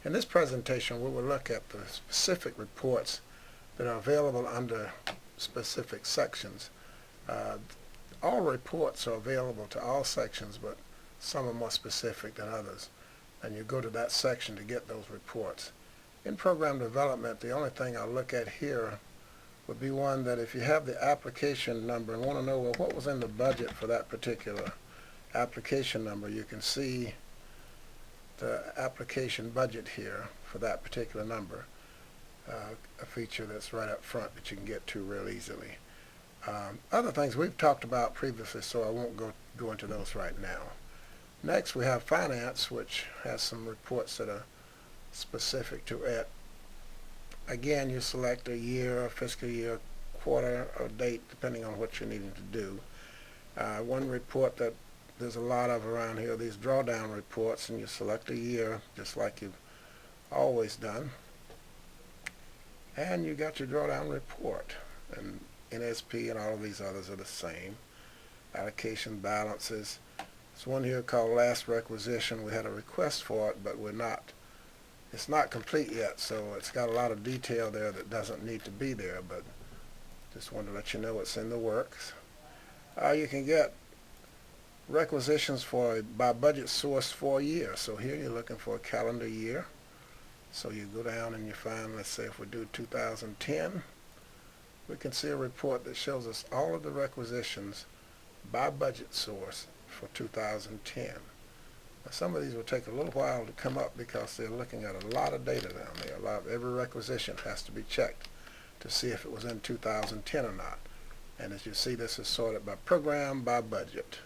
In this presentation, we will look at the specific reports that are available under specific sections. All reports are available to all sections, but some are more specific than others. And you go to that section to get those reports. In program development, the only thing I'll look at here would be one that if you have the application number and want to know, well, what was in the budget for that particular application number, you can see the application budget here for that particular number, a feature that's right up front that you can get to real easily. Other things we've talked about previously, so I won't go into those right now. Next, we have finance, which has some reports that are specific to it. Again, you select a year, a fiscal year, quarter, or date, depending on what you're needing to do. One report that there's a lot of around here, these drawdown reports, and you select a year, just like you've always done. And you got your drawdown report. And NSP and all of these others are the same. Allocation balances. There's one here called last requisition. We had a request for it, but it's not complete yet, so it's got a lot of detail there that doesn't need to be there, but just wanted to let you know it's in the works. You can get requisitions by budget source for a year. So here you're looking for a calendar year. So you go down and you find, let's say if we do 2010, we can see a report that shows us all of the requisitions by budget source for 2010. Now, some of these will take a little while to come up because they're looking at a lot of data down there. Every requisition has to be checked to see if it was in 2010 or not. And as you see, this is sorted by program, by budget.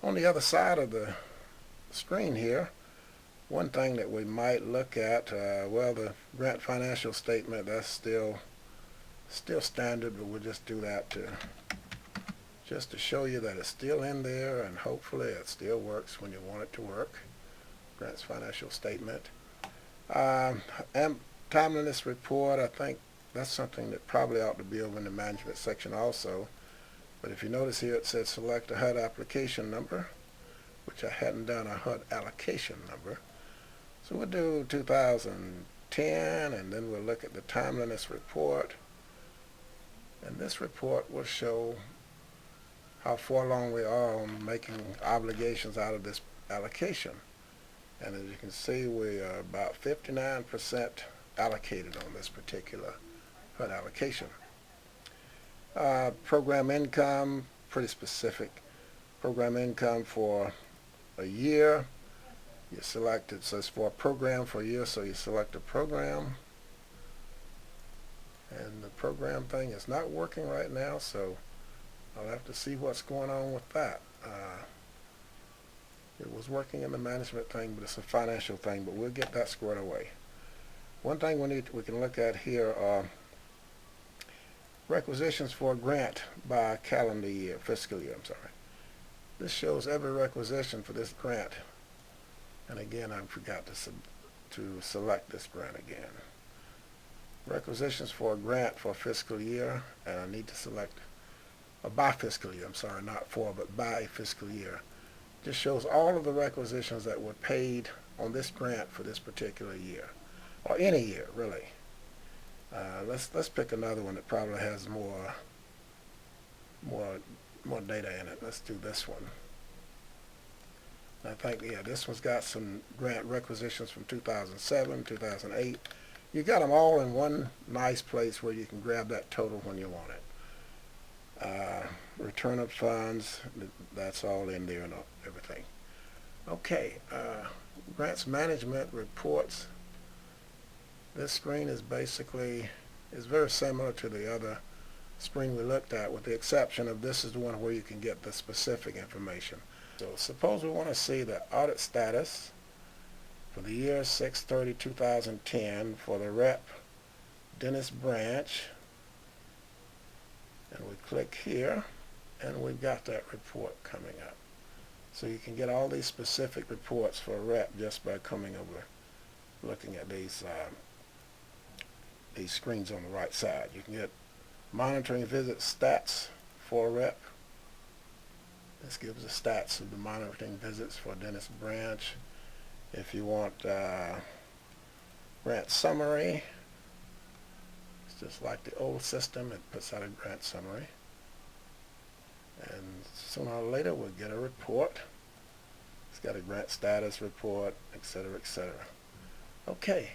On the other side of the screen here, one thing that we might look at, well, the grant financial statement, that's still standard, but we'll just do that just to show you that it's still in there, and hopefully it still works when you want it to work. Grants financial statement. And timeliness report, I think that's something that probably ought to be over in the management section also. But if you notice here, it says select a HUD application number, which I hadn't done a HUD allocation number. So we'll do 2010, and then we'll look at the timeliness report. And this report will show how far along we are on making obligations out of this allocation. And as you can see, we are about 59% allocated on this particular HUD allocation. Program income, pretty specific. Program income for a year. You select, it says for a program for a year, so you select a program. And the program thing is not working right now, so I'll have to see what's going on with that. It was working in the management thing, but it's a financial thing, but we'll get that squared away. One thing we can look at here are requisitions for a grant by calendar year, fiscal year, I'm sorry. This shows every requisition for this grant. And again, I forgot to select this grant again. Requisitions for a grant for fiscal year, and I need to select by fiscal year, I'm sorry, not for, but by fiscal year. Just shows all of the requisitions that were paid on this grant for this particular year, or any year, really. Let's pick another one that probably has more data in it. Let's do this one. I think, yeah, this one's got some grant requisitions from 2007, 2008. You got them all in one nice place where you can grab that total when you want it. Return of funds, that's all in there and everything. Okay, grants management reports. This screen is very similar to the other screen we looked at, with the exception of this is the one where you can get the specific information. So suppose we want to see the audit status for the year 6/30/2010 for the rep Dennis branch. And we click here, and we've got that report coming up. So you can get all these specific reports for a rep just by coming over, looking at these screens on the right side. You can get monitoring visit stats for a rep. This gives the stats of the monitoring visits for Dennis branch. If you want grant summary. It's just like the old system. It puts out a grant summary. And sooner or later we'll get a report. It's got a grant status report, etc., etc. Okay.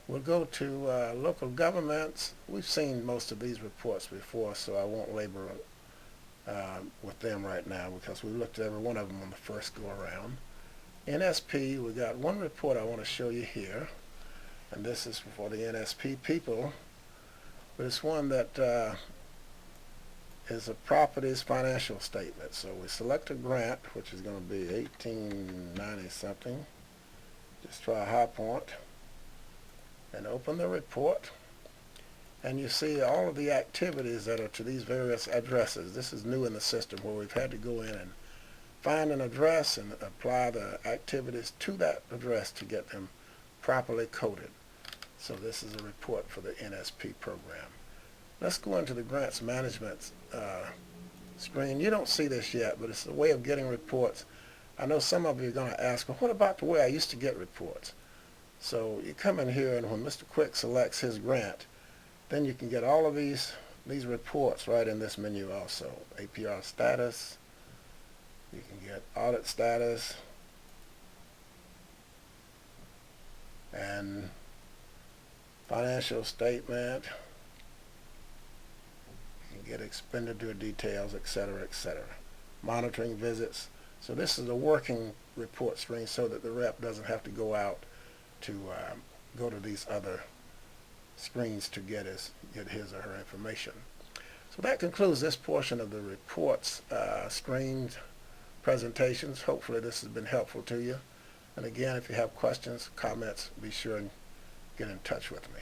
We'll go to local governments. We've seen most of these reports before, so I won't labor with them right now because we looked at every one of them on the first go around. NSP, we got one report I want to show you here, and this is for the NSP people, but it's one that is a properties financial statement. So we select a grant, which is going to be 1890 something. Just try High Point and open the report, and you see all of the activities that are to these various addresses. This is new in the system where we've had to go in and find an address and apply the activities to that address to get them properly coded. So this is a report for the NSP program. Let's go into the grants management screen. You don't see this yet, but it's a way of getting reports. I know some of you are going to ask, well, what about the way I used to get reports? So you come in here, and when Mr. Quick selects his grant, then you can get all of these reports right in this menu also. APR status, you can get audit status, and financial statement, you can get expenditure details, etc., etc. Monitoring visits. So this is a working report screen so that the rep doesn't have to go out to go to these other screens to get his or her information. So that concludes this portion of the reports screened presentations. Hopefully this has been helpful to you. And again, if you have questions, comments, be sure and get in touch with me.